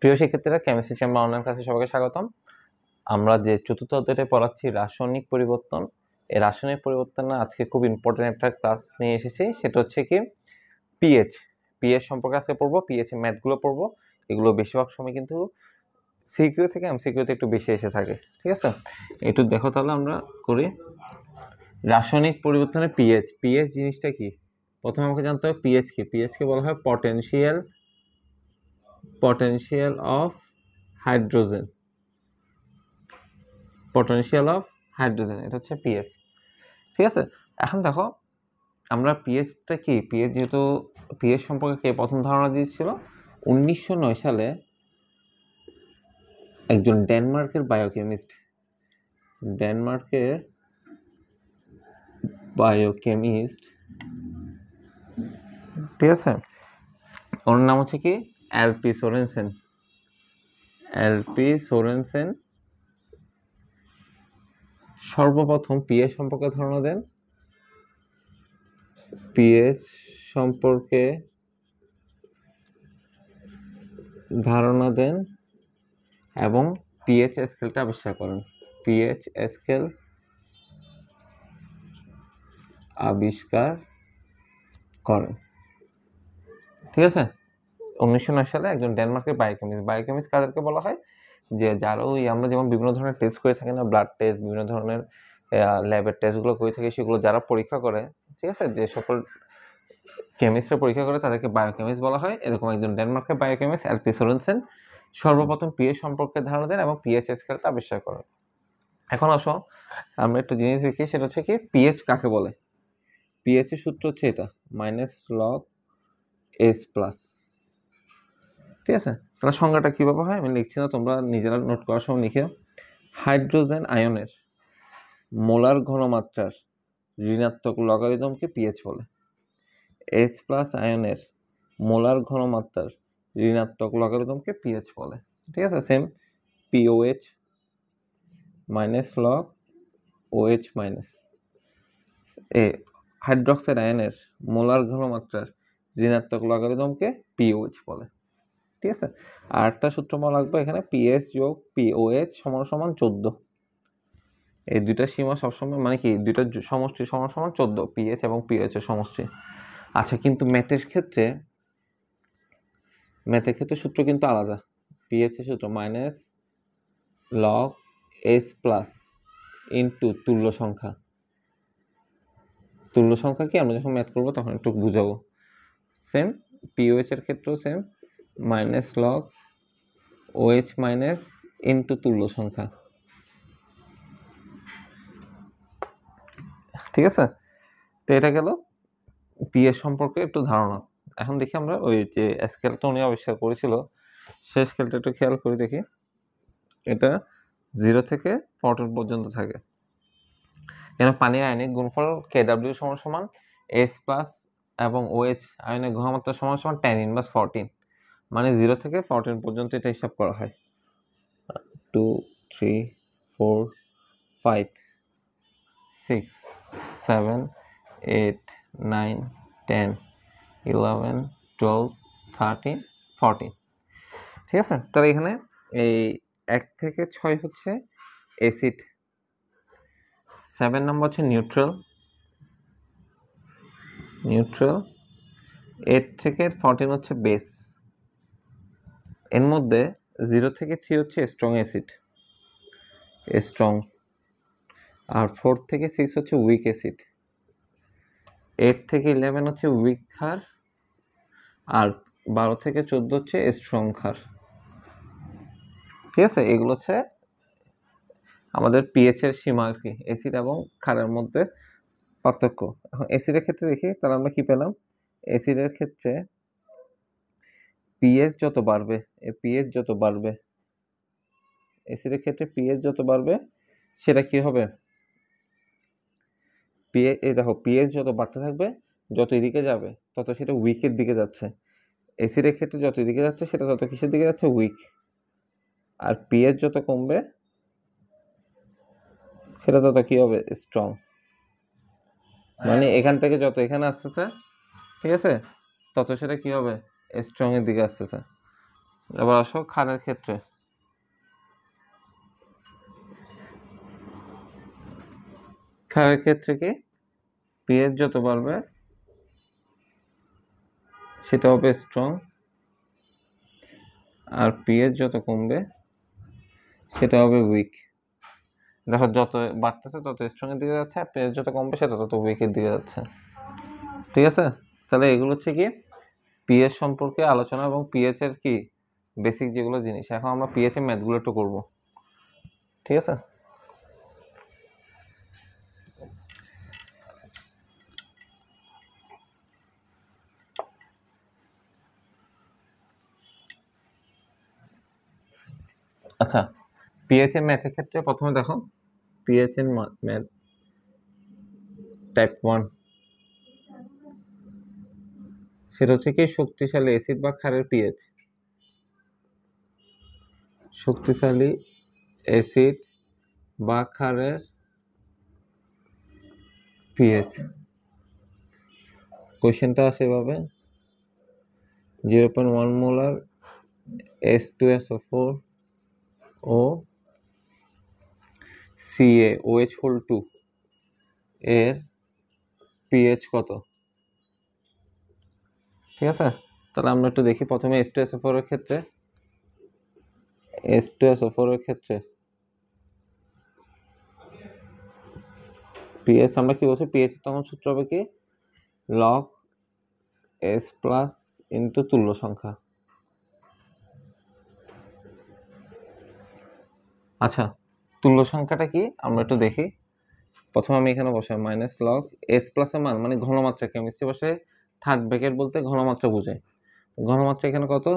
প্রিয় শিক্ষার্থীরা, chemistry chamber online ক্লাসে সবাইকে স্বাগতম। আমরা যে চতুর্থ অধ্যায়টা পড়াচ্ছি রাসায়নিক পরিবর্তন, এই রাসায়নিক পরিবর্তনে আজকে খুব ইম্পর্টেন্ট একটা ক্লাস নিয়ে এসেছি। সেটা হচ্ছে কি পিএইচ সম্পর্কে আজকে পড়বো। পিএইচ এর ম্যাথগুলো পড়বো। এগুলো বেশিরভাগ সময় কিন্তু সিকিউ থেকে এমসিকিউতে একটু বেশি এসে থাকে, ঠিক আছে? একটু দেখো তাহলে আমরা করি। রাসায়নিক পরিবর্তনে পিএইচ জিনিসটা কি প্রথমে আমাকে জানতে হবে। পিএইচ কে বলা হয় পটেনশিয়াল অফ হাইড্রোজেন। এটা হচ্ছে পিএইচ, ঠিক আছে? এখন দেখো আমরা পিএইচটা কি, যেহেতু পিএইচ সম্পর্কে কে প্রথম ধারণা দিয়েছিল? 1909 সালে একজন ডেনমার্কের বায়োকেমিস্ট, ঠিক আছে? ওর নাম হচ্ছে কি এলপি সোরেনসেন সর্বপ্রথম পিএইচ সম্পর্কে ধারণা দেন এবং পিএইচ স্কেলটা আবিষ্কার করেন, ঠিক আছে? 1909 সালে একজন ডেনমার্কের বায়োকেমিস্ট কাদেরকে বলা হয়? যে যারা আমরা যেমন বিভিন্ন ধরনের টেস্ট করে থাকি না, ব্লাড টেস্ট, বিভিন্ন ধরনের ল্যাবের টেস্টগুলো করে থাকি, সেগুলো যারা পরীক্ষা করে, ঠিক আছে, যে সকল কেমিস্টরা পরীক্ষা করে তাদেরকে বায়োকেমিস্ট বলা হয়। এরকম একজন ডেনমার্কের বায়োকেমিস্ট এলপি সোরেনসেন সর্বপ্রথম পিএইচ সম্পর্কে ধারণা দেন এবং পিএইচ স্কেলটা আবিষ্কার করেন। এখন আসো আমরা একটু জিনিস দেখি, সেটা হচ্ছে কি পিএইচ কাকে বলে। পিএইচ এর সূত্র হচ্ছে এটা -log(S+), ঠিক আছে? তাহলে সংজ্ঞাটা কিভাবে হয় আমি লিখছি না, তোমরা নিজেরা নোট করার সময় লিখে। হাইড্রোজেন আয়নের মোলার ঘনমাত্রার ঋণাত্মক লগারিদমকে পিএইচ বলে। H+ আয়নের মোলার ঘনমাত্রার ঋণাত্মক লগারিদমকে পিএইচ বলে, ঠিক আছে? Same POH -log OH-, hydroxide আয়নের মোলার ঘনমাত্রার ঋণাত্মক লগারিদমকে পিওএইচ বলে, ঠিক আছে? আর একটা সূত্র মনে রাখবো এখানে, পিএইচ যোগ পিওএইচ সমান 14। এই দুইটা সীমা সবসময়, মানে কি দুইটা সমষ্টি সমান 14, পিএইচ এবং পিওএইচ এর সমষ্টি। আচ্ছা, কিন্তু ম্যাথের ক্ষেত্রে সূত্র কিন্তু আলাদা। পিএইচ এর সূত্র -log S+ ইন্টু তুল্য সংখ্যা কি আমরা যখন ম্যাথ করবো তখন একটু বুঝাবো। সেম পিওএইচ এর ক্ষেত্রেও সেম -log OH- ইন্টু তুল্য সংখ্যা, ঠিক আছে? তো এটা গেল পিএইচ সম্পর্কে একটু ধারণা। এখন দেখি আমরা ওই যে স্কেলটা উনি আবিষ্কার করেছিল সেই স্কেলটা একটু খেয়াল করে দেখি। এটা 0 থেকে 14 পর্যন্ত থাকে। কেন পানির আয়নিক গুণফল KW সমান H+ এবং OH আয়নের ঘনমাত্রা সমান tan 1/14, মানে 0 থেকে 14 পর্যন্ত এটা হিসাব করা হয়। 2 3 4 5 6 7 8 9 10 11 12 13 14, ঠিক আছে? তাহলে এখানে এই 1 থেকে 6 হচ্ছে অ্যাসিড, 7 নম্বর হচ্ছে নিউট্রাল, 8 থেকে 14 হচ্ছে বেস। এর মধ্যে 0 থেকে 3 হচ্ছে স্ট্রং অ্যাসিড, আর 4 থেকে 6 হচ্ছে উইক অ্যাসিড, 8 থেকে 11 হচ্ছে উইক ক্ষার, আর 12 থেকে 14 হচ্ছে স্ট্রং ক্ষার, ঠিক আছে? এগুলো হচ্ছে আমাদের পিএইচ এর সীমা আর কি, অ্যাসিড এবং ক্ষারের মধ্যে পার্থক্য। এখন অ্যাসিডের ক্ষেত্রে দেখি, তাহলে আমরা কি পেলাম? অ্যাসিডের ক্ষেত্রে পিএইচ যত বাড়বে, অ্যাসিডের ক্ষেত্রে পিএইচ যত বাড়বে সেটা কি হবে? দেখো পিএইচ যত বাড়তে থাকবে, যত এদিকে যাবে তত সেটা উইকের দিকে যাচ্ছে। অ্যাসিডের ক্ষেত্রে যত এদিকে যাচ্ছে সেটা তত কিসের দিকে যাচ্ছে? উইক। আর পিএইচ যত কমবে সেটা তত কি হবে? স্ট্রং। মানে এখান থেকে যত এখানে আসতেছে, ঠিক আছে, তত সেটা কি হবে? স্ট্রং এর দিকে আসতেছে। এবার আসো ক্ষারের ক্ষেত্রে। ক্ষারের ক্ষেত্রে কি পিএইচ যত বাড়বে সেটা হবে স্ট্রং, আর পিএইচ যত কমবে সেটা হবে উইক। দেখো যত বাড়তেছে তত স্ট্রং এর দিকে যাচ্ছে, আর পিএইচ যত কমবে সেটা তত উইকের দিকে যাচ্ছে। ঠিক আছে, তাহলে এগুলো হচ্ছে কি পিএইচ সম্পর্কে আলোচনা এবং পিএইচ এর কি বেসিক যেগুলো জিনিস। এখন আমরা পিএইচ এর ম্যাথগুলো একটু করবো। ঠিক আছে, আচ্ছা পিএইচ এর ম্যাথের ক্ষেত্রে প্রথমে দেখো পিএইচ এর ম্যাথ টাইপ 1, সেটা হচ্ছে কি শক্তিশালী অ্যাসিড বা ক্ষারের পিএইচ। শক্তিশালী অ্যাসিড বা ক্ষারের পিএইচ। কোশ্চেনটা আসে এভাবে 0.1 মোলার H2SO4 ও CaOH2 এর পিএইচ কত? ঠিক আছে, তাহলে আমরা একটু দেখি প্রথমে H2SO4 এর ক্ষেত্রে। H2SO4 এর ক্ষেত্রে পিএইচ আমরা কি বলছি, পিএইচ তখন সূত্র হবে কি log S প্লাস ইন্টু তুল্য সংখ্যা। আচ্ছা তুল্য সংখ্যাটা কি আমরা একটু দেখি। প্রথমে আমি এখানে বসাই মাইনাস লগ এস প্লাসের মান মানে ঘনমাত্রা, কেমিস্ট্রি বসে থার্ড ব্র্যাকেট বলতে ঘনমাত্রা বোঝায়। ঘনমাত্রা এখানে কত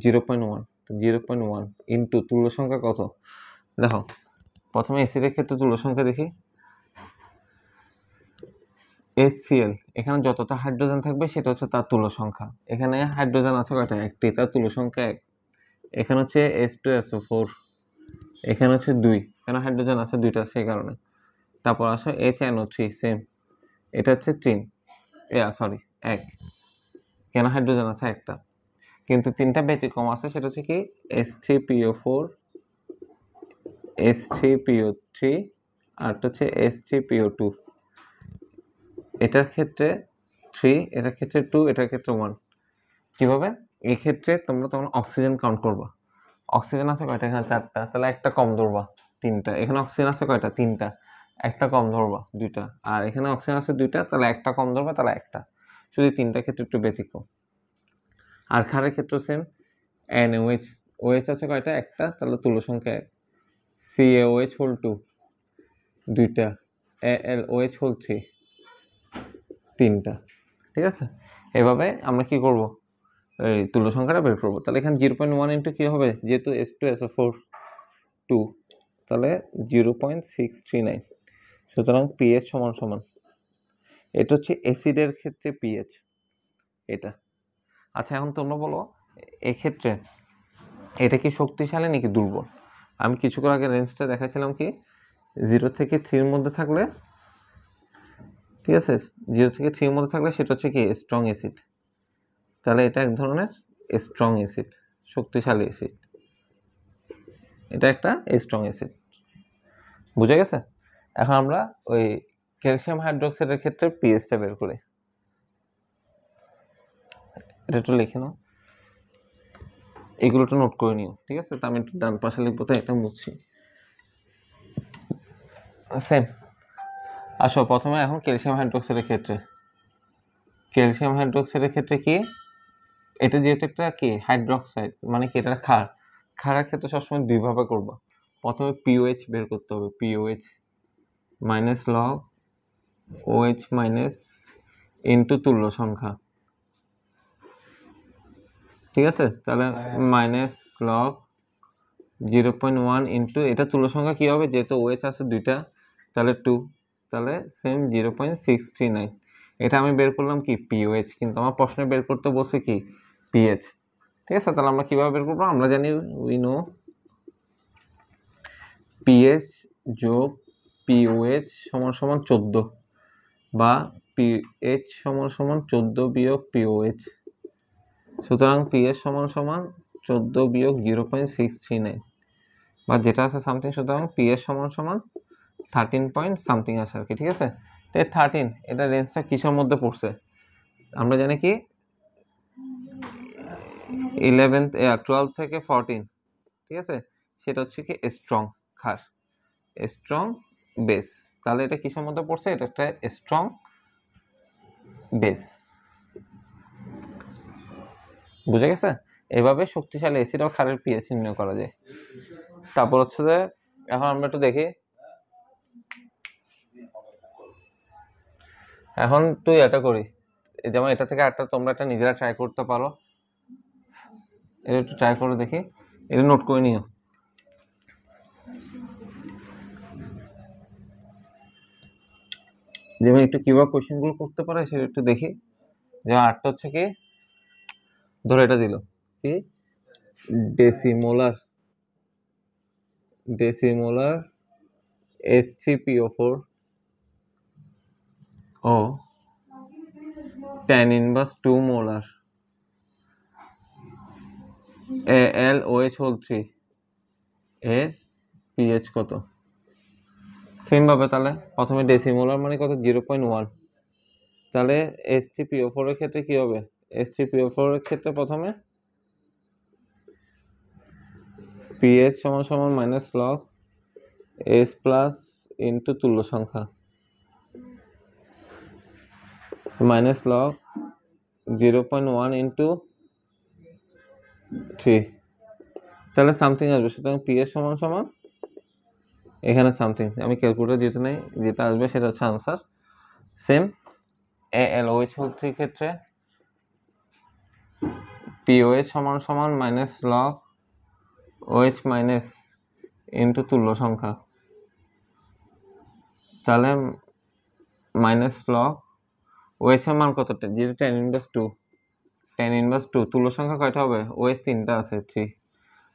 0.1, 0.1 ইন্টু তুল্য সংখ্যা কত। দেখো প্রথমে এসিডের ক্ষেত্রে তুল্য সংখ্যা দেখি HCl, এখানে যতটা হাইড্রোজেন থাকবে সেটা হচ্ছে তার তুল্য সংখ্যা। এখানে হাইড্রোজেন আছে কয়টা, একটি, তার তুল্য সংখ্যা 1। এখানে হচ্ছে H2SO4, এখানে হচ্ছে 2, কেন হাইড্রোজেন আছে 2টা সেই কারণে। তারপর আসো HNO3 সেম, এটা হচ্ছে 3, সরি 1, কেন হাইড্রোজেন আছে একটা। কিন্তু 3টা ব্যতিক্রম আছে, সেটা হচ্ছে কি H3PO4, H3PO3 আর হচ্ছে H3PO2। এটার ক্ষেত্রে 3, এটার ক্ষেত্রে 2, এটার ক্ষেত্রে 1। কিভাবে, এই ক্ষেত্রে তোমরা তখন অক্সিজেন কাউন্ট করবা। অক্সিজেন আছে কয়টা, এখানে 4টা, তাহলে একটা কম ধরবা 3টা। এখানে অক্সিজেন আছে কয়টা, 3টা, একটা কম ধরবা 2টা। আর এখানে অক্সিজেন আছে 2টা, তাহলে একটা কম ধরবা, তাহলে একটা। শুধু 3টা ক্ষেত্রে একটু ব্যতিক্রম। আর ক্ষারের ক্ষেত্র সেম, NaOH, OH আছে কয়টা, একটা, তাহলে তুল্য সংখ্যা 1। CaOH2 2টা, AlOH3 3টা। ঠিক আছে, এভাবে আমরা কি করব, এই তুল্য সংখ্যাটা বের করবো। তাহলে এখানে 0.1 ইন্টু কি হবে, যেহেতু H2SO4 2, তাহলে 0.639। সুতরাং পিএইচ সমান সমান, এটা হচ্ছে অ্যাসিডের ক্ষেত্রে পিএইচ এটা। আচ্ছা এখন তোমরা বলো এক্ষেত্রে এটা কি শক্তিশালী নাকি দুর্বল। আমি কিছুক্ষণ আগে রেঞ্জটা দেখাইছিলাম কি 0 থেকে 3 মধ্যে থাকলে, ঠিক আছে 0 থেকে 3 মধ্যে থাকলে সেটা হচ্ছে কি স্ট্রং অ্যাসিড। তাহলে এটা এক ধরনের স্ট্রং অ্যাসিড, শক্তিশালী অ্যাসিড, এটা একটা স্ট্রং অ্যাসিড। বুঝে গেছে। এখন আমরা ওই ক্যালসিয়াম হাইড্রোক্সাইডের ক্ষেত্রে পিএইচটা বের করি। এটা একটু লিখে নাও, এগুলো একটু নোট করে নিও। ঠিক আছে, তো আমি একটু ডান পাশে লিখবো, তো এটা মুছছি সেম। আসো প্রথমে এখন ক্যালসিয়াম হাইড্রোক্সাইডের ক্ষেত্রে। ক্যালসিয়াম হাইড্রোক্সাইডের ক্ষেত্রে কি, এটা যেহেতু একটা কি হাইড্রোক্সাইড মানে কি এটা ক্ষার। ক্ষারের ক্ষেত্রে সবসময় দুইভাবে করবা। প্রথমে পিওএইচ বের করতে হবে, pOH minus log OH minus into তুল্য সংখ্যা। ঠিক আছে, তাহলে মাইনাস লগ 0.1 ইন্টু এটা তুল্য সংখ্যা কী হবে, যেহেতু OH আছে 2টা, তাহলে 2, তাহলে সেম 0.639। এটা আমি বের করলাম কি পিওএইচ, কিন্তু আমার প্রশ্নে বের করতে বলছে কি পিএইচ। ঠিক আছে, তাহলে আমরা কীভাবে বের করবো, আমরা জানি উই নো পিএইচ যোগ পিওএইচ সমান সমান 14, বা পিএইচ সমান সমান 14 বিয়োগ পিওএইচ। সুতরাং পিএইচ সমান সমান 14 বিয়োগ 0.639 বা যেটা আছে সামথিং, সুতরাং PS সমান সমান 13 পয়েন্ট সামথিং আসে আর কি, ঠিক আছে। তো 13 এটা রেঞ্জটা কিসের মধ্যে পড়ছে আমরা জানি কি 12 থেকে 14, ঠিক আছে, সেটা হচ্ছে কি স্ট্রং ক্ষার, স্ট্রং বেস। তাহলে এটা কিসের মধ্যে পড়ছে, এটা একটা স্ট্রং বেস, বুঝে গেছে। এভাবে শক্তিশালী অ্যাসিড ও ক্ষারের পিএইচ নির্ণয় করা যায়। তারপর হচ্ছে যে এখন আমরা একটু দেখি, এখন তুই এটা করি, যেমন এটা থেকে একটা তোমরা একটা নিজেরা ট্রাই করতে পারো, এটা একটু ট্রাই করে দেখি, এটা নোট করে নিও। যেমন একটু কিভাবে কোয়েশ্চেনগুলো করতে পারে সেটা একটু দেখি। যেমন আটটা হচ্ছে কি, ধরো এটা দিল কি ডেসিমোলার H3PO4 ও tan inverse 2 মোলার AlOH3 এর পিএইচ কত। সেম ভাবে তাহলে প্রথমে ডেসিমোলার মানে কত 0.1, তাহলে H3PO4 এর ক্ষেত্রে কি হবে, H3PO4 এর ক্ষেত্রে প্রথমে পিএইচ সমান সমান minus log H plus into তুল্য সংখ্যা মাইনাস লগ 0.1 ইন্টু 3, তাহলে সামথিং আসবে। সুতরাং পিএইচ সমান সমান এখানে সামথিং, আমি ক্যালকুলেটর যেটা নেই, যেটা আসবে সেটা হচ্ছে আনসার। সেম AlOH3 ক্ষেত্রে POH সমান সমান minus log OH minus into তুল্য সংখ্যা, তাহলে মাইনাস লগ OH এর মান কতটা, যেটা tan ইনভার্স 2, তুল্য সংখ্যা কয়টা হবে, OH 3টা আছে 3,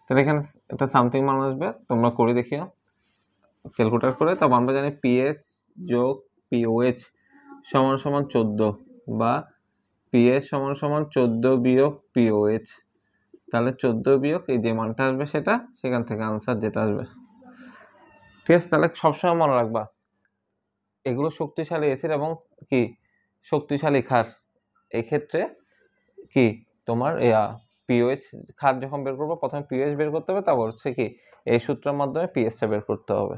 তাহলে এখানে একটা সামথিং মান আসবে, তোমরা করে দেখিও ক্যালকুলেটর করে। তবে আমরা জানি পিএইচ যোগ POH সমান সমান 14 বা পিএইচ সমান সমান 14 বিয়োগ POH, তাহলে 14 বিয়োগ এই যে মানটা আসবে সেটা, সেখান থেকে আনসার যেটা আসবে, ঠিক আছে। তাহলে সবসময় মনে রাখবা এগুলো শক্তিশালী অ্যাসিড এবং কি শক্তিশালী ক্ষার, এক্ষেত্রে কি তোমার পিওএইচ ক্ষার যখন বের করবো প্রথমে পিওএইচ বের করতে হবে, তারপর হচ্ছে কি এই সূত্রের মাধ্যমে পিএইচটা বের করতে হবে।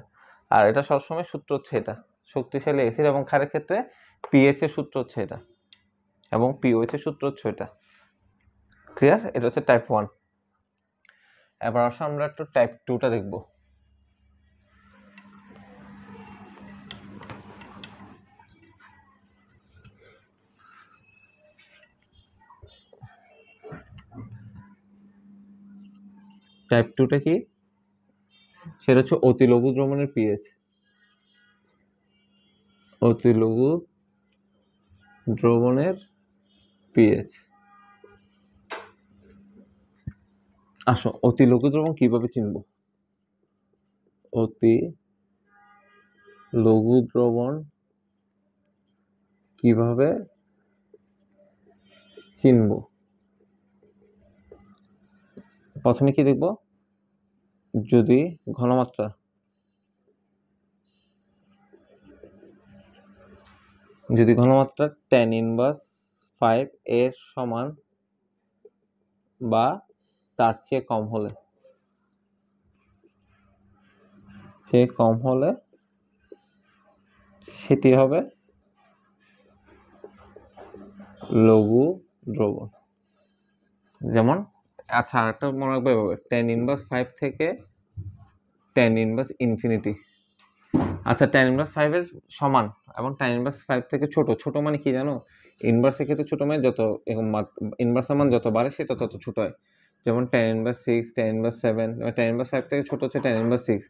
আর এটা সবসময় সূত্র হচ্ছে এটা, শক্তিশালী অ্যাসিড এবং ক্ষারের ক্ষেত্রে পিএইচ এর সূত্র হচ্ছে এটা এবং পিওএইচ এর সূত্র হচ্ছে এটা, ক্লিয়ার। এটা হচ্ছে টাইপ 1। এবার আসো আমরা একটু টাইপ 2টা দেখব। টাইপ 2টা কি, সেটা হচ্ছে অতি লঘু দ্রবণের পিএইচ, অতি লঘু দ্রবণের পিএইচ। আসো অতি লঘু দ্রবণ কিভাবে চিনব, অতি লঘু দ্রবণ কিভাবে চিনব, প্রথমে কি দেখব, যদি ঘনমাত্রা tan ইনভার্স 5 এর সমান বা তার চেয়ে কম হলে, সেটি হবে লঘু দ্রবণ। যেমন আচ্ছা আরেকটা মনে রাখবে এভাবে, tan ইনভার্স 5 থেকে tan ইনভার্স ইনফিনিটি, আচ্ছা tan ইনভার্স 5 এর সমান এবং tan ইনভার্স 5 থেকে ছোট মানে কি জানো, ইনভার্সের ক্ষেত্রে ছোট মানে যত ইনভার্সের মান যত বাড়ে সেটা তত ছোট হয়। যেমন tan inverse 6, tan inverse 7, tan inverse 5 থেকে ছোট হচ্ছে tan inverse 6,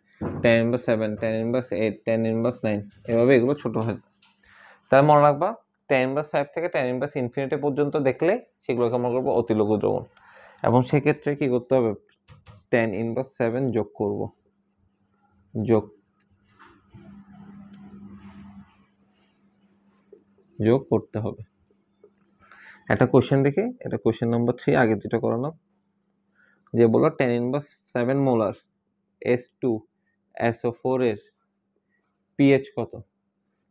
tan inverse 7, tan inverse 8, tan inverse 9, এভাবে এগুলো ছোট হয়। তার মনে রাখবা tan ইনভার্স 5 থেকে tan ইনভার্স ইনফিনিটি পর্যন্ত দেখলে সেগুলোকে মনে করবো অতি লঘু দ্রবণ, এবং সেক্ষেত্রে কি করতে হবে, tan ইনভার্স 7 যোগ করতে হবে। একটা কোশ্চেন দেখি, এটা কোশ্চেন নাম্বার 3, আগে দুটো করানো। যে বললো 10⁻7 মোলার S2SO4 এর পিএইচ কত।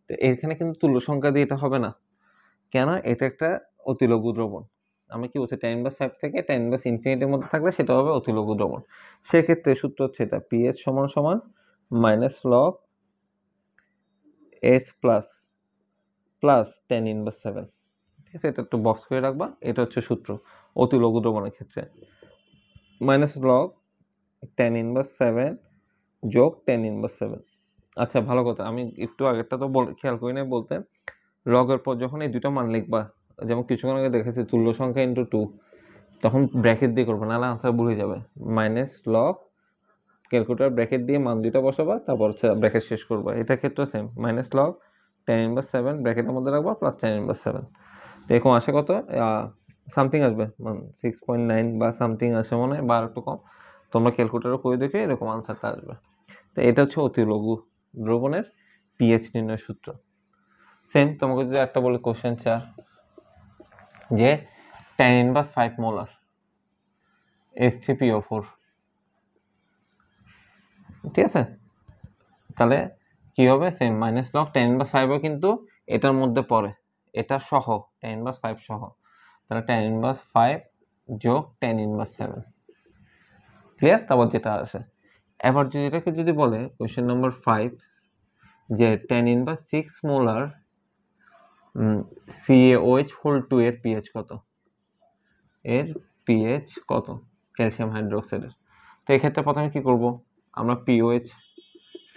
তো এখানে কিন্তু তুল্য সংখ্যা দিয়ে এটা হবে না, কেন? এটা একটা অতিলঘু দ্রবণ। আমি কি বলছি, 10⁻5 থেকে 10⁻∞ মধ্যে থাকলে সেটা হবে অতিলঘু দ্রবণ। সেক্ষেত্রে সূত্র হচ্ছে এটা পিএইচ সমান সমান -log S প্লাস 10⁻7। ঠিক আছে, এটা একটু বক্স করে রাখবা, এটা হচ্ছে সূত্র অতিলঘু দ্রবণের ক্ষেত্রে। -log 10⁻7 যোগ 10⁻7। আচ্ছা, ভালো কথা, আমি একটু আগেরটা তো খেয়াল করি নাই বলতে, লগের পর যখন এই দুটো মান লিখবা, যেমন কিছুক্ষণ আগে দেখেছি তুল্য সংখ্যা ইন্টু 2, তখন ব্র্যাকেট দিয়ে করবে, নাহলে আনসার ভুলে যাবে। -log, ক্যালকুলেটর ব্র্যাকেট দিয়ে মান দুটো বসাবা, তারপর হচ্ছে ব্র্যাকেট শেষ করবা। এটা ক্ষেত্রে সেম, -log 10⁻7 ব্র্যাকেটের মধ্যে রাখবা প্লাস 10⁻7। তো এরকম আসে কত, সামথিং আসবে, 6.9 বা সামথিং আসে মনে হয়, বা একটু কম। তোমরা ক্যালকুলেটর করে দেখে এরকম আনসারটা আসবে। তো এটা হচ্ছে অতিলঘু দ্রবণের পিএইচ নির্ণয় সূত্র। সেম তোমাকে যদি একটা বলে কোশ্চেন 4, যে 10⁻5 মোলার H3PO4, ঠিক আছে, তাহলে কি হবে? সেম -log 10⁻5ও কিন্তু এটার মধ্যে পড়ে, এটা সহ 10⁻5 সহ, তাহলে 10⁻5 যোগ 10⁻7। ক্লিয়ার? তারপর যেটা আসে, এবার যদি এটাকে যদি বলে কোশ্চেন নম্বর 5, যে 10⁻6 মোলার CaOH2 এর পিএইচ কত, এর পিএইচ কত ক্যালসিয়াম হাইড্রোক্সাইডের। তো এক্ষেত্রে প্রথমে কি করব আমরা, pOH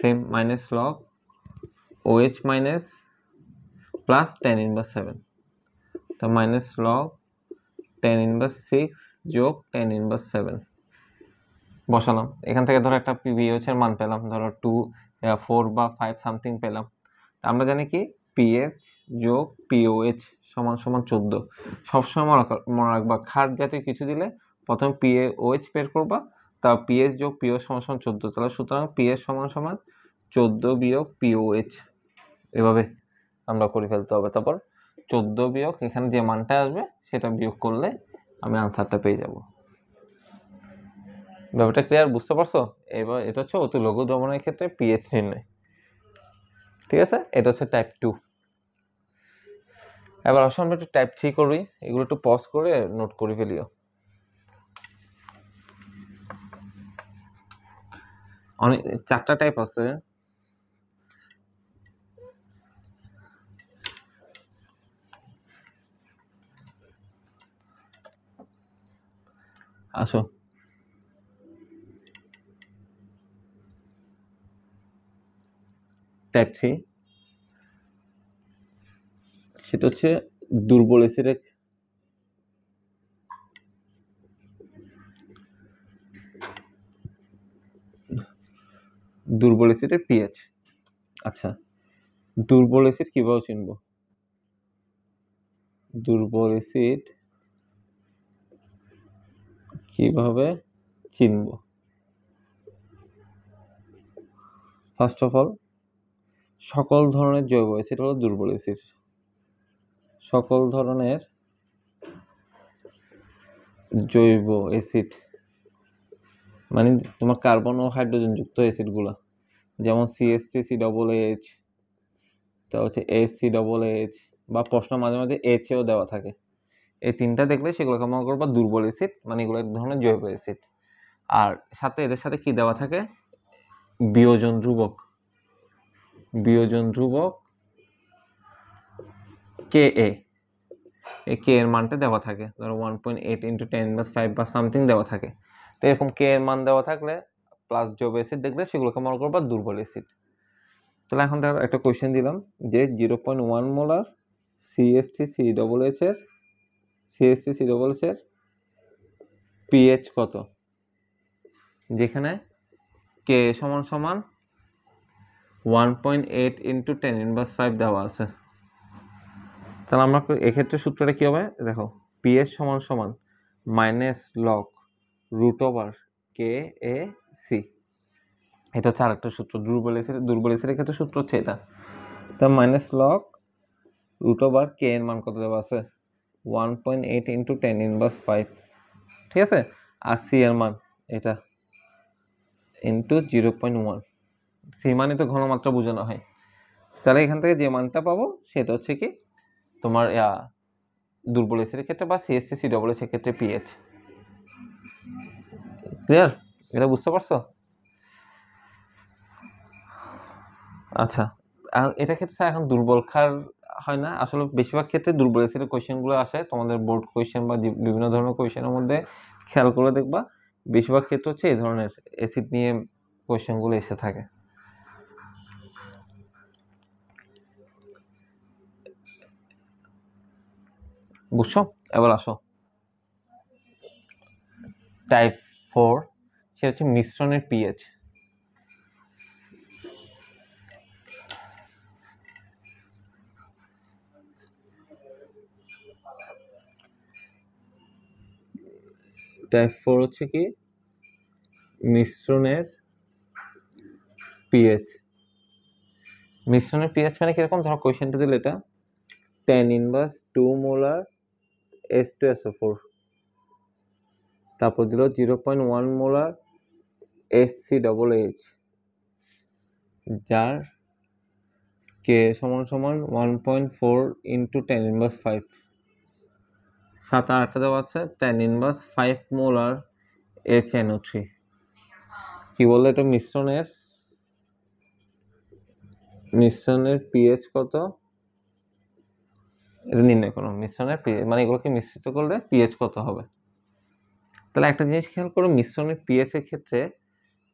same -log OH minus plus 10⁻7, তো -log 10⁻6 যোগ 10⁻7 বসালাম। এখান থেকে ধরো একটা পিওএইচ এর মান পেলাম, ধরো 2, 4 বা 5 সামথিং পেলাম। আমরা জানি কি পিএইচ যোগ পিওএইচ সমান সমান 14। সবসময় মনে রাখবা, ক্ষার জাতীয় কিছু দিলে প্রথমে পিওএইচ বের করবা, তার পিএইচ যোগ পিও সমান সমান 14। তাহলে সুতরাং পিএইচ সমান সমান 14 বিয়োগ পিওএইচ, এভাবে আমরা করে ফেলতে হবে। তারপর 14 বিয়োগ এখানে যে মানটা আসবে সেটা বিয়োগ করলে আমি আনসারটা পেয়ে যাব। ব্যাপারটা ক্লিয়ার? বুঝতে পারছো? এবার এটা হচ্ছে অতিলঘু দ্রবণের ক্ষেত্রে পিএইচ নির্ণয়। ঠিক আছে, এটা হচ্ছে টাইপ 2। এবার আসলে আমরা একটু টাইপ 3 করি, এগুলো একটু পজ করে নোট করে ফেলিও। অনেক 4টা টাইপ আছে। আসো, টাইপ 3 সেটা হচ্ছে দুর্বল অ্যাসিডের পিএইচ। আচ্ছা, দুর্বল অ্যাসিড কিভাবে চিনব? দুর্বল অ্যাসিড কিভাবে চিনব? ফার্স্ট অফ অল, সকল ধরনের জৈব অ্যাসিড হলো দুর্বল অ্যাসিড। সকল ধরনের জৈব অ্যাসিড মানে তোমার কার্বন ও হাইড্রোজেন যুক্ত অ্যাসিডগুলো, যেমন CH3COOH, তা হচ্ছে HCOOH, বা প্রশ্ন মাঝে মাঝে HAও দেওয়া থাকে। এই তিনটা দেখলে সেগুলোকে মনে করবা দুর্বল অ্যাসিড, মানে এগুলো এক ধরনের জৈব অ্যাসিড। আর সাথে এদের সাথে কি দেওয়া থাকে? বিয়োজন ধ্রুবক Ka, এই কে এর মানটা দেওয়া থাকে, ধরো 1.8 × 10⁻5 বা সামথিং দেওয়া থাকে। তো এরকম কে এর মান দেওয়া থাকলে প্লাস জৈব অ্যাসিড দেখলে সেগুলোকে মনে করবা দুর্বল অ্যাসিড। তাহলে এখন দেখো একটা কোয়েশ্চেন দিলাম যে 0.1 মোলার CH3COOH এর পিএইচ কত, যেখানে কে সমান সমান 1.8 × 10⁻5 দেওয়া আছে। তাহলে আমরা এক্ষেত্রে সূত্রটা কি হবে দেখো, পিএইচ সমান সমান -log √KAC। এটা হচ্ছে আরেকটা সূত্র, দুর্বল অ্যাসিডের ক্ষেত্রে সূত্র হচ্ছে এটা। তা -log √K এর মান কত দেওয়া আছে? 1.8 × 10⁻5। ঠিক আছে, আর সি এর মান এটা ইন্টু 0.1, সি মানে তো ঘনমাত্রা বোঝানো হয়। তাহলে এখান থেকে যে মানটা পাবো সেটা হচ্ছে কি তোমার দুর্বল এসিডের ক্ষেত্রে বা সিএসসি সি ডবল এর ক্ষেত্রে পিএইচ। ক্লিয়ার? এটা বুঝতে পারছো? আচ্ছা, এটা ক্ষেত্রে এখন দুর্বল ক্ষার হয় না, আসলে বেশিরভাগ ক্ষেত্রে দুর্বল এসিডের কোয়েশ্চেনগুলো আসে তোমাদের বোর্ড কোয়েশ্চেন বা বিভিন্ন ধরনের কোয়েশ্চেনের মধ্যে খেয়াল করে দেখবা বেশিরভাগ ক্ষেত্রে হচ্ছে এই ধরনের অ্যাসিড নিয়ে কোয়েশ্চেনগুলো এসে থাকে। বুঝছো? এবার আসো টাইপ 4, সে হচ্ছে মিশ্রণের পিএইচ। টাইপ 4 হচ্ছে কি মিশ্রণের পিএইচ। মিশ্রণের পিএইচ মানে কিরকম, ধরো কোয়েশ্চেনটা দিল এটা tan ইনভার্স 2 মোলার H2SO4, তারপর দিল 0.1 মোলার HCOH, যার কে সমান সমান 1.4 ইন্টু 10 ইনভার্স 5, সাথে আরেকটা দেওয়া আছে tan ইনভার্স 5 মোলার HNO3। কি বললো এটা মিশ্রণের পিএইচ কত এটা নির্ণয় করো। মিশ্রণের পিএইচ মানে এগুলোকে মিশ্রিত করলে পিএইচ কত হবে। তাহলে একটা জিনিস খেয়াল করো, মিশ্রণের পিএইচ এর ক্ষেত্রে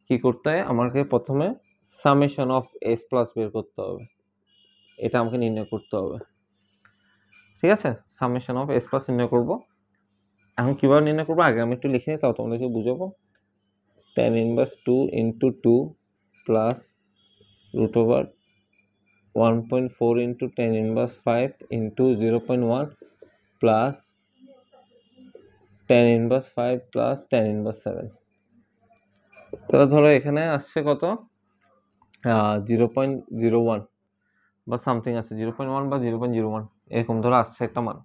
কি করতে হয়, আমাকে প্রথমে সামেশন অফ এস প্লাস বের করতে হবে, এটা আমাকে নির্ণয় করতে হবে। ঠিক আছে, সামেশন অফ এস প্লাস নির্ণয় করবো। এখন কিভাবে নির্ণয় করবো আগে আমি একটু লিখে নিই, তাও তোমাদেরকে বুঝাবো। tan inverse 2 into 2 plus root over 1.4 into 10 inverse 5 into 0.1 plus tan inverse 5 plus tan inverse 7। তাহলে ধরো এখানে আসছে কত 0.01 বা সামথিং আছে, 0.1 বা 0.01 এরকম ধরো আসছে একটা মান।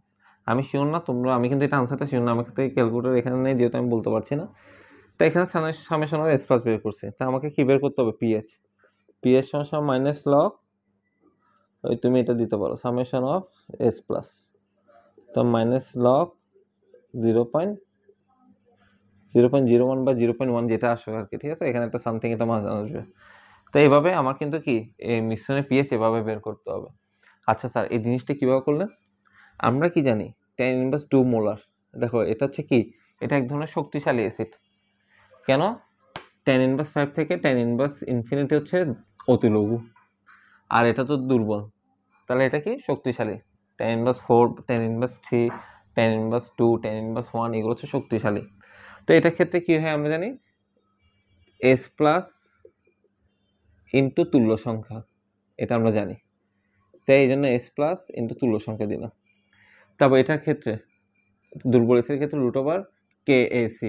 আমি শিওর না, তোমরা, আমি কিন্তু এটা আনসারটা শিওর না, আমাকে তো ক্যালকুলেটর এখানে নেই যেহেতু আমি বলতে পারছি না। তো এখানে সামেশন অফ এস প্লাস বের করছে, তা আমাকে কি বের করতে হবে, পিএইচ। পিএইচ সমান মাইনাস লগ, ওই তুমি এটা দিতে পারো সামেশন অফ এস প্লাস, তো মাইনাস লগ 0.01 বা 0.1 যেটা আসবে আর কি। ঠিক আছে, এখানে একটা সামথিং এটা মাঝে আসবে। তো এইভাবে আমার কিন্তু কি এই মিশ্রণের পিএইচ এভাবে বের করতে হবে। আচ্ছা স্যার, এই জিনিসটা কিভাবে করলেন? আমরা কি জানি tan ইনভার্স 2 মোলার, দেখো এটা হচ্ছে কি, এটা এক ধরনের শক্তিশালী অ্যাসিড। কেন? tan ইনভার্স 5 থেকে tan ইনভার্স ইনফিনিটি হচ্ছে অতি লঘু, আর এটা তো দুর্বল। তাহলে এটা কি শক্তিশালী, tan inverse 4, tan inverse 3, tan inverse 2, tan inverse 1 এগুলো হচ্ছে শক্তিশালী। তো এটার ক্ষেত্রে কি হয় আমরা জানি এস প্লাস ইন্টু তুল্য সংখ্যা, এটা আমরা জানি। তাই এই জন্য এস প্লাস ইন্টু তুল্য সংখ্যা দিলাম। তারপর এটার ক্ষেত্রে দুর্বল এসির ক্ষেত্রে root over KAC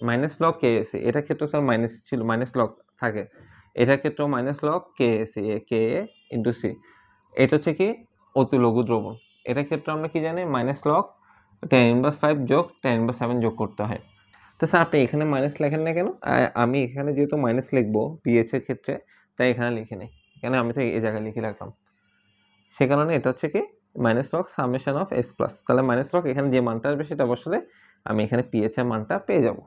minus log KAC, এটার ক্ষেত্রে স্যার মাইনাস ছিল, মাইনাস লগ থাকে, এটার ক্ষেত্রেও minus log KAC KA into C. এটা হচ্ছে কি অতি লঘু দ্রবণ। এটার ক্ষেত্রে আমরা কি জানি মাইনাস লগ tan ইনভার্স 5 যোগ tan ইনভার্স 7 যোগ করতে হয়। তো স্যার আপনি এখানে মাইনাস লেখেন না কেন? আমি এখানে যেহেতু মাইনাস লিখবো পিএইচ এর ক্ষেত্রে, তাই এখানে লিখে নেই, কেন আমি তো এই জায়গায় লিখে রাখলাম। সে কারণে এটা হচ্ছে কি minus log summation of S plus, তাহলে মাইনাস লগ এখানে যে মানটা আসবে সেটা বসালে আমি এখানে পিএইচ এর মানটা পেয়ে যাব।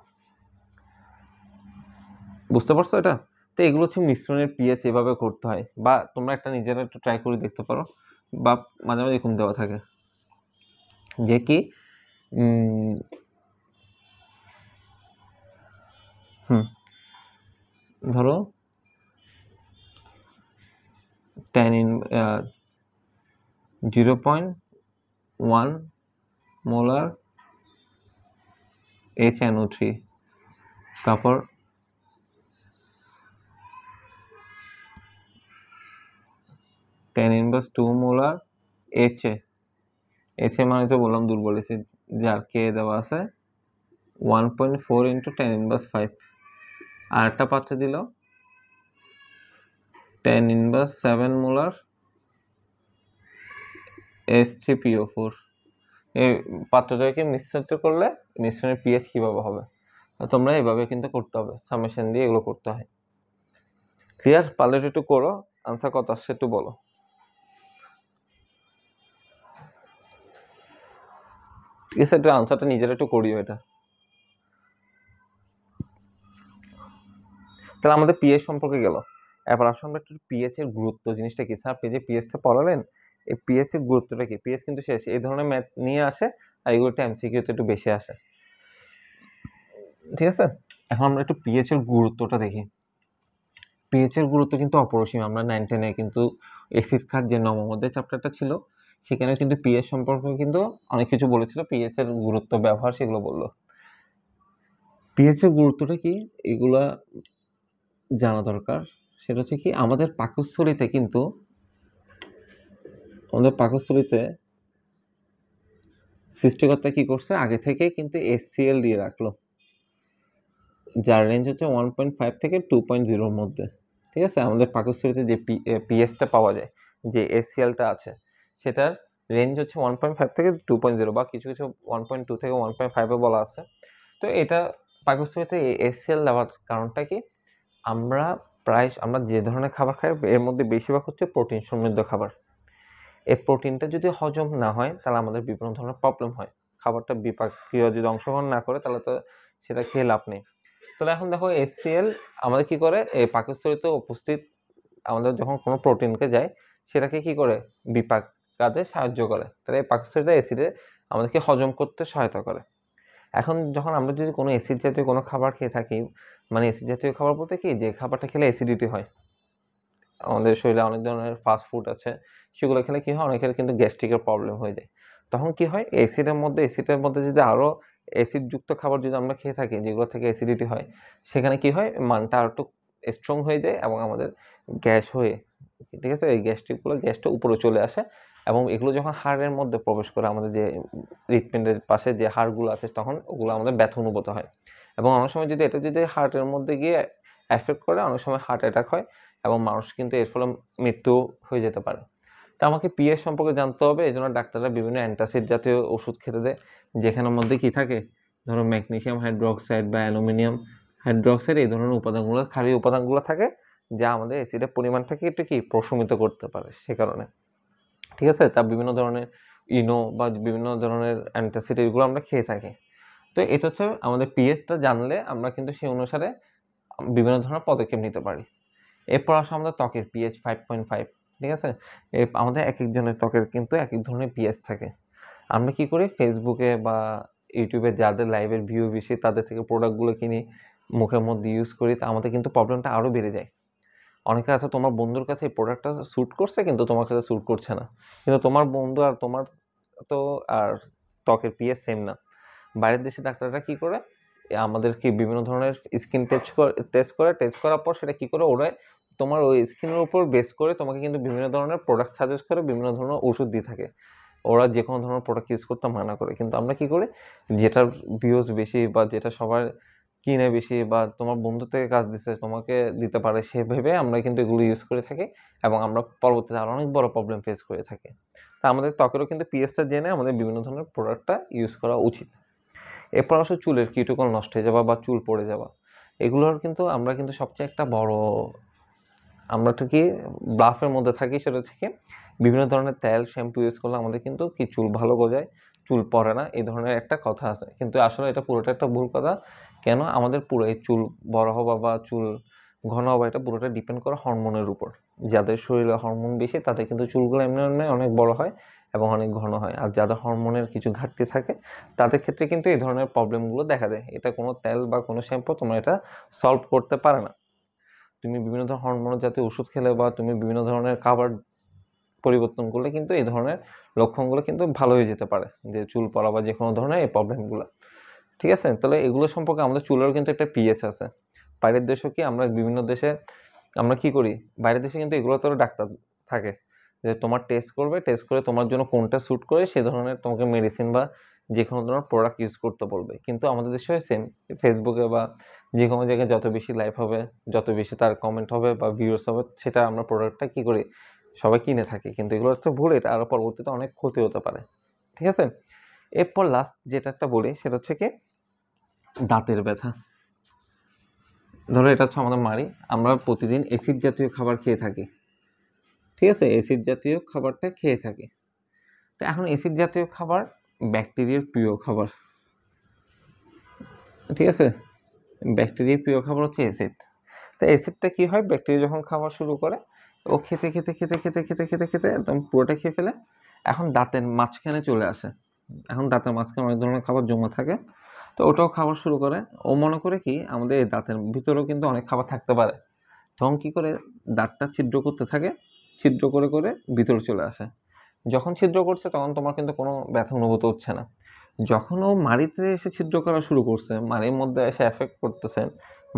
বুঝতে পারছো এটা? তো এগুলো হচ্ছে মিশ্রণের পিএইচ এভাবে করতে হয়, বা তোমরা একটা নিজেরা একটু ট্রাই করে দেখতে পারো, বা মাঝে মাঝে এরকম দেওয়া থাকে যে কি ধরো tan in 0.1 মোলার HNO3, তারপর tan ইনভার্স 2 মোলার HA মানে তো বললাম দুর্বল এসিড, যার কে দেওয়া আছে 1.4 ইন্টু 10 ইনভার্স 5, আর একটা পাত্র দিল tan ইনভার্স 7 মোলার H3PO4। এই পাত্রটাকে মিশ্রিত করলে মিশ্রণের পিএইচ কিভাবে হবে? তোমরা এভাবে কিন্তু করতে হবে, সামেশন দিয়ে এগুলো করতে হয়। ক্লিয়ার? পারলে একটু করো, আনসার কত আসছে একটু বলো। ঠিক আছে, একটু আনসারটা নিজেরা একটু করিও এটা। তাহলে আমাদের পিএইচ সম্পর্কে গেল। এবার আসলে আমরা একটু পিএইচ এর গুরুত্ব জিনিসটা কি, স্যার আপনি যে পিএইচটা পড়ালেন এই পিএইচ এর গুরুত্বটা কি। পিএইচ কিন্তু শেষ, এই ধরনের ম্যাথ নিয়ে আসে আর এগুলোতে এমসিকিউতে একটু বেশি আসে। ঠিক আছে, এখন আমরা একটু পিএইচ এর গুরুত্বটা দেখি। পিএইচ এর গুরুত্ব কিন্তু অপরিসীম। আমরা 9 10-এ কিন্তু এসিড খাত যে নবম অধ্যায় চ্যাপ্টারটা ছিল সেখানে কিন্তু পিএইচ সম্পর্কে কিন্তু অনেক কিছু বলেছিল, পিএইচ এর গুরুত্ব ব্যবহার সেগুলো বললো। পিএইচ এর গুরুত্বটা কি এগুলা জানা দরকার। সেটা হচ্ছে কি, আমাদের পাকস্থলীতে কিন্তু সৃষ্টিকর্তা কি করছে, আগে থেকে কিন্তু HCl দিয়ে রাখলো, যার রেঞ্জ হচ্ছে 1.5 থেকে 2.0-র মধ্যে। ঠিক আছে, আমাদের পাকস্থলীতে যে পিএইচটা পাওয়া যায়, যে HClটা আছে সেটার রেঞ্জ হচ্ছে 1.5 থেকে 2.0, বা কিছু কিছু 1.2 থেকে 1.5-এ বলা আছে। তো এটা পাকস্থলীতে HCl দেওয়ার কারণটা কি, আমরা যে ধরনের খাবার খাই এর মধ্যে বেশিরভাগ হচ্ছে প্রোটিন সমৃদ্ধ খাবার। এই প্রোটিনটা যদি হজম না হয় তাহলে আমাদের বিভিন্ন ধরনের প্রবলেম হয়। খাবারটা বিপাকীয় যদি অংশগ্রহণ না করে তাহলে তো সেটা খেয়ে লাভ নেই। তাহলে এখন দেখো HCl আমাদের কি করে, এই পাকস্থলীতে উপস্থিত আমাদের যখন কোনো প্রোটিনকে যায় সেটাকে কি করে, বিপাক কাজে সাহায্য করে। তাহলে এই পাকস্থলীতে অ্যাসিডে আমাদেরকে হজম করতে সহায়তা করে। এখন যখন আমরা যদি কোনো অ্যাসিড জাতীয় কোনো খাবার খেয়ে থাকি, মানে অ্যাসিড জাতীয় খাবার বলতে কি, যে খাবারটা খেলে অ্যাসিডিটি হয়, আমাদের শরীরে অনেক ধরনের ফাস্ট ফুড আছে সেগুলো খেলে কি হয়, অনেকের কিন্তু গ্যাস্ট্রিকের প্রবলেম হয়ে যায়। তখন কি হয়, অ্যাসিডের মধ্যে যদি আরও অ্যাসিডযুক্ত খাবার যদি আমরা খেয়ে থাকি যেগুলো থেকে অ্যাসিডিটি হয়, সেখানে কি হয়, মানটা আর একটু স্ট্রং হয়ে যায় এবং আমাদের গ্যাস হয়ে, ঠিক আছে, এই গ্যাসটা উপরে চলে আসে এবং এগুলো যখন হাড়ের মধ্যে প্রবেশ করে, আমাদের যে হৃৎপিণ্ডের পাশে যে হাড়গুলো আছে তখন ওগুলো আমাদের ব্যথা অনুভূত হয়। এবং অনেক সময় যদি হার্টের মধ্যে গিয়ে এফেক্ট করে, অনেক সময় হার্ট অ্যাটাক হয় এবং মানুষ কিন্তু এর ফলে মৃত্যু হয়ে যেতে পারে। তো আমাকে পিএইচ সম্পর্কে জানতে হবে, এই জন্য ডাক্তাররা বিভিন্ন অ্যান্টাসিড জাতীয় ওষুধ খেতে দেয়, যেখানের মধ্যে কি থাকে, ধরো ম্যাগনেসিয়াম হাইড্রোক্সাইড বা অ্যালুমিনিয়াম হাইড্রোক্সাইড, এই ধরনের ক্ষারীয় উপাদানগুলো থাকে যা আমাদের অ্যাসিডের পরিমাণটাকে একটু কি প্রশমিত করতে পারে সে কারণে। ঠিক আছে, তা বিভিন্ন ধরনের ইনো বা বিভিন্ন ধরনের অ্যান্টাসিড এগুলো আমরা খেয়ে থাকি। তো এটা হচ্ছে আমাদের পিএইচটা জানলে আমরা কিন্তু সেই অনুসারে বিভিন্ন ধরনের পদক্ষেপ নিতে পারি। এরপর আসলে আমাদের ত্বকের পিএইচ 5.5। ঠিক আছে, আমাদের এক একজনের ত্বকের কিন্তু এক এক ধরনের পিএইচ থাকে। আমরা কি করি, ফেসবুকে বা ইউটিউবে যাদের লাইভের ভিউ বেশি তাদের থেকে প্রোডাক্টগুলো কিনি, মুখের মধ্যে ইউজ করি, তা আমাদের কিন্তু প্রবলেমটা আরও বেড়ে যায়। অনেকে আছে তোমার বন্ধুর কাছে এই প্রোডাক্টটা স্যুট করছে কিন্তু তোমার কাছে স্যুট করছে না, কিন্তু তোমার বন্ধু আর তোমার তো আর ত্বকের পিএইচ সেম না। বাইরের দেশে ডাক্তাররা কি করে, আমাদেরকে বিভিন্ন ধরনের স্কিন টেস্ট করার পর সেটা কি করে, ওরা তোমার ওই স্কিনের উপর বেস করে তোমাকে কিন্তু বিভিন্ন ধরনের প্রোডাক্ট সাজেস্ট করে, বিভিন্ন ধরনের ওষুধ দিয়ে থাকে। ওরা যে কোনো ধরনের প্রোডাক্ট ইউজ করতে মানা করে, কিন্তু আমরা কি করি, যেটার ভিউজ বেশি বা যেটা সবার কিনে বেশি বা তোমার বন্ধু থেকে কাজ দিচ্ছে তোমাকে দিতে পারে সে ভেবে আমরা কিন্তু এগুলো ইউজ করে থাকি এবং আমরা পরবর্তীতে আরও অনেক বড় প্রবলেম ফেস করে থাকি। তা আমাদের ত্বকেরও কিন্তু পিএইচটা জেনে আমাদের বিভিন্ন ধরনের প্রোডাক্টটা ইউজ করা উচিত। এরপর আসলে চুলের কিউটিকল নষ্ট হয়ে যাওয়া বা চুল পড়ে যাওয়া, এগুলোর কিন্তু আমরা কিন্তু সবচেয়ে একটা বড়, আমরা ঠিকই ব্লাফের মধ্যে থাকি, সেটা হচ্ছে কি বিভিন্ন ধরনের তেল শ্যাম্পু ইউজ করলে আমাদের কিন্তু কি চুল ভালো গজায়, চুল পড়ে না, এই ধরনের একটা কথা আছে। কিন্তু আসলে এটা পুরোটা একটা ভুল কথা। কেন, আমাদের পুরো এই চুল বড় হওয়া বা চুল ঘন হওয়া এটা পুরোটা ডিপেন্ড করে হরমোনের উপর। যাদের শরীরে হরমোন বেশি তাদের কিন্তু চুলগুলো এমনি এমনি অনেক বড় হয় এবং অনেক ঘন হয়, আর যাদের হরমোনের কিছু ঘাটতি থাকে তাদের ক্ষেত্রে কিন্তু এই ধরনের প্রবলেমগুলো দেখা দেয়। এটা কোনো তেল বা কোনো শ্যাম্পু তোমার এটা সলভ করতে পারে না। তুমি বিভিন্ন ধরনের হরমোন জাতীয় ওষুধ খেলে বা তুমি বিভিন্ন ধরনের খাবার পরিবর্তন করলে কিন্তু এই ধরনের লক্ষণগুলো কিন্তু ভালো হয়ে যেতে পারে, যে চুল পড়া বা যে কোনো ধরনের এই প্রবলেমগুলো। ঠিক আছে, তাহলে এগুলো সম্পর্কে আমাদের চুলেরও কিন্তু একটা পিএইচ আছে। বাইরের দেশেও কি আমরা বিভিন্ন দেশে আমরা কি করি, বাইরের দেশে কিন্তু এগুলো তো ডাক্তার থাকে যে তোমার টেস্ট করে তোমার জন্য কোনটা স্যুট করে সে ধরনের তোমাকে মেডিসিন বা যে কোনো ধরনের প্রোডাক্ট ইউজ করতে বলবে। কিন্তু আমাদের দেশে সেম, ফেসবুকে বা যে কোনো জায়গায় যত বেশি লাইভ হবে, যত বেশি তার কমেন্ট হবে বা ভিউয়ার্স হবে, সেটা আমরা প্রোডাক্টটা কী করি, সবাই কিনে থাকি। কিন্তু এগুলো হচ্ছে ভুল, এটা আরও পরবর্তীতে অনেক ক্ষতি হতে পারে। ঠিক আছে, এরপর লাস্ট যেটা একটা বলি সেটা হচ্ছে কি দাঁতের ব্যথা। ধরো এটা হচ্ছে আমাদের মাড়ি, আমরা প্রতিদিন অ্যাসিড জাতীয় খাবার খেয়ে থাকি, ঠিক আছে, অ্যাসিড জাতীয় খাবারটা খেয়ে থাকি। তো এখন অ্যাসিড জাতীয় খাবার ব্যাকটেরিয়ার প্রিয় খাবার, ঠিক আছে, ব্যাকটেরিয়ার প্রিয় খাবার হচ্ছে অ্যাসিড। তো অ্যাসিডটা কী হয়, ব্যাকটেরিয়া যখন খাবার শুরু করে ও খেতে খেতে খেতে খেতে খেতে খেতে খেতে একদম পুরোটা খেয়ে ফেলে, এখন দাঁতের মাঝখানে চলে আসে, এখন দাঁতের মাঝখানে অনেক ধরনের খাবার জমা থাকে, তো ওটাও খাবার শুরু করে। ও মনে করে কি আমাদের এই দাঁতের ভিতরেও কিন্তু অনেক খাবার থাকতে পারে, তখন কী করে দাঁতটা ছিদ্র করতে থাকে, ছিদ্র করে করে ভিতরে চলে আসে। যখন ছিদ্র করছে তখন তোমার কিন্তু কোনো ব্যথা অনুভূত হচ্ছে না, যখন ও মাড়িতে এসে ছিদ্র করা শুরু করছে, মাড়ির মধ্যে এসে এফেক্ট করতেছে,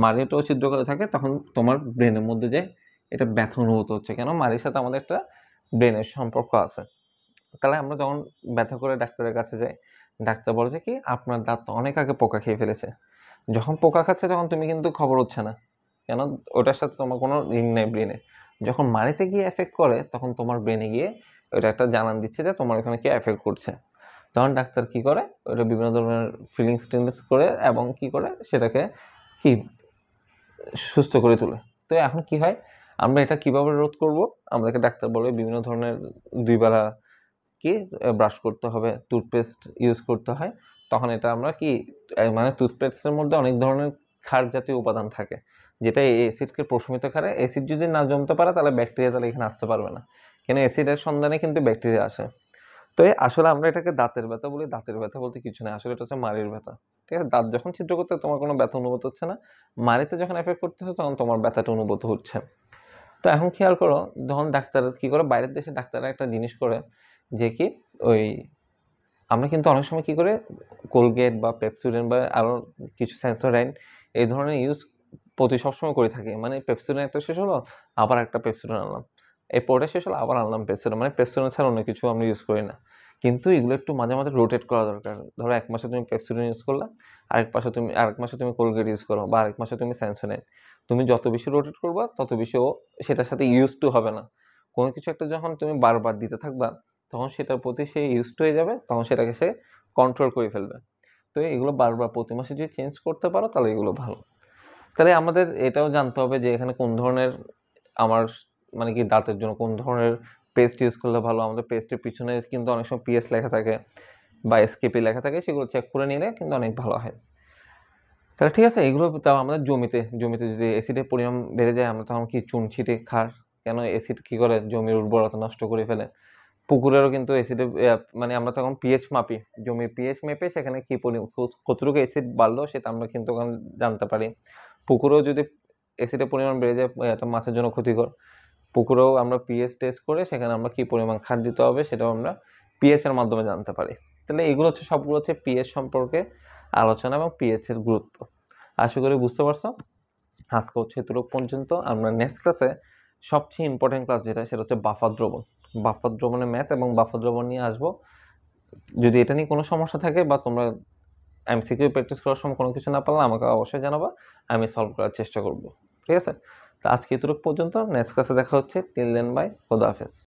মাড়িটাও ছিদ্র করে থাকে, তখন তোমার ব্রেনের মধ্যে যে এটা ব্যথা অনুভূত হচ্ছে। কেন? মাড়ির সাথে আমাদের একটা ব্রেনের সম্পর্ক আছে। তাহলে আমরা যখন ব্যথা করে ডাক্তারের কাছে যাই, ডাক্তার বলে যে কি আপনার দাঁত অনেক আগে পোকা খেয়ে ফেলেছে। যখন পোকা খাচ্ছে তখন তুমি কিন্তু খবর হচ্ছে না, কেন? ওটার সাথে তোমার কোনো লিঙ্ক নেই ব্রেনে। যখন মাড়িতে গিয়ে এফেক্ট করে তখন তোমার ব্রেনে গিয়ে ওটা একটা জানান দিচ্ছে যে তোমার এখানে কি এফেক্ট করছে। তখন ডাক্তার কি করে, ওটা বিভিন্ন ধরনের ফিলিংস টিলিংস করে এবং কি করে সেটাকে কি সুস্থ করে তোলে। তো এখন কি হয়, আমরা এটা কিভাবে রোধ করব? আমাদেরকে ডাক্তার বলে বিভিন্ন ধরনের 2 বেলা কি ব্রাশ করতে হবে, টুথপেস্ট ইউজ করতে হয়। তখন এটা আমরা কি মানে টুথপেস্টের মধ্যে অনেক ধরনের ক্ষার জাতীয় উপাদান থাকে, যেটা এই অ্যাসিডকে প্রশমিত করে। অ্যাসিড যদি না জমতে পারে তাহলে ব্যাকটেরিয়া তাহলে এখানে আসতে পারবে না, কেন অ্যাসিডের সন্ধানে কিন্তু ব্যাকটেরিয়া আসে। তো আসলে আমরা এটাকে দাঁতের ব্যথা বলি, দাঁতের ব্যথা বলতে কিছু না, আসলে এটা হচ্ছে মাড়ির ব্যথা, ঠিক আছে। দাঁত যখন ছিদ্র করতে তোমার কোনো ব্যথা অনুভূত হচ্ছে না, মাড়িতে যখন এফেক্ট করতেছে তখন তোমার ব্যথাটা অনুভূত হচ্ছে। তো এখন খেয়াল করো, যখন ডাক্তার কি করে, বাইরের দেশে ডাক্তাররা একটা জিনিস করে যে কি ওই আমরা কিন্তু অনেক সময় কি করে কোলগেট বা পেপসোডেন্ট বা আরও কিছু সেন্সোডাইন এই ধরনের ইউজ সবসময় করে থাকি। মানে পেপসোডেন্ট একটা শেষ হলো, আবার একটা পেপসোডেন্ট আনলাম, এই পরে শেষ হলো আবার আনলাম পেপসোডেন্ট, মানে পেপসোডেন্ট ছাড়া অন্য কিছু আমরা ইউজ করি না। কিন্তু এগুলো একটু মাঝে মাঝে রোটেট করা দরকার। ধরো 1 মাসে তুমি পেপসোডেন্ট ইউজ করলা, আরেক মাসে তুমি কোলগেট ইউজ করো, বা আরেক মাসে তুমি সেন্সোডাইন। তুমি যত বেশি রোটেট করবা তত বেশি ও সেটার সাথে ইউজ টু হবে না। কোনো কিছু একটা যখন তুমি বারবার দিতে থাকবা তখন সেটার প্রতি সে ইউজড হয়ে যাবে, তখন সেটাকে সে কন্ট্রোল করে ফেলবে। তো এগুলো বারবার প্রতি মাসে যদি চেঞ্জ করতে পারো তাহলে এগুলো ভালো। তাহলে আমাদের এটাও জানতে হবে যে এখানে কোন ধরনের আমার মানে কি দাঁতের জন্য কোন ধরনের পেস্ট ইউজ করলে ভালো। আমাদের পেস্টের পিছনে কিন্তু অনেক সময় পিএস লেখা থাকে বা এসকেপি লেখা থাকে, সেগুলো চেক করে নিলে কিন্তু অনেক ভালো হয়। তাহলে ঠিক আছে, এগুলো তাও আমাদের জমিতে যদি অ্যাসিডের পরিমাণ বেড়ে যায় আমরা তখন কি চুন ছিটে খার, কেন অ্যাসিড কী করে জমির উর্বরতা নষ্ট করে ফেলে। পুকুরেরও কিন্তু অ্যাসিডের মানে আমরা তখন পিএইচ মাপি, জমির পিএইচ মেপে সেখানে কী কতটুকু অ্যাসিড বাড়লো সেটা আমরা কিন্তু ওখানে জানতে পারি। পুকুরেও যদি অ্যাসিডের পরিমাণ বেড়ে যায় এটা মাছের জন্য ক্ষতিকর। পুকুরেও আমরা পিএইচ টেস্ট করে সেখানে আমরা কী পরিমাণ খাদ দিতে হবে সেটাও আমরা পিএইচের মাধ্যমে জানতে পারি। তাহলে এগুলো হচ্ছে সবগুলো হচ্ছে পিএইচ সম্পর্কে আলোচনা এবং পিএইচের গুরুত্ব। আশা করি বুঝতে পারছো। আজকে হচ্ছে এতটুকু পর্যন্ত। আমরা নেক্সট ক্লাসে সবচেয়ে ইম্পর্টেন্ট ক্লাস যেটা সেটা হচ্ছে বাফার দ্রবণ, বাফার দ্রবণের ম্যাথ এবং বাফার দ্রবণ নিয়ে আসবো। যদি এটা নিয়ে কোনো সমস্যা থাকে বা তোমরা এমসিকিউ প্র্যাকটিস করার সময় কোনো কিছু না পারলে আমাকে অবশ্যই জানাবা, আমি সলভ করার চেষ্টা করব, ঠিক আছে। তো আজকে এতটুকু পর্যন্ত, নেক্সট ক্লাসে দেখা হচ্ছে। টিল দেন বাই, খোদা হাফেজ।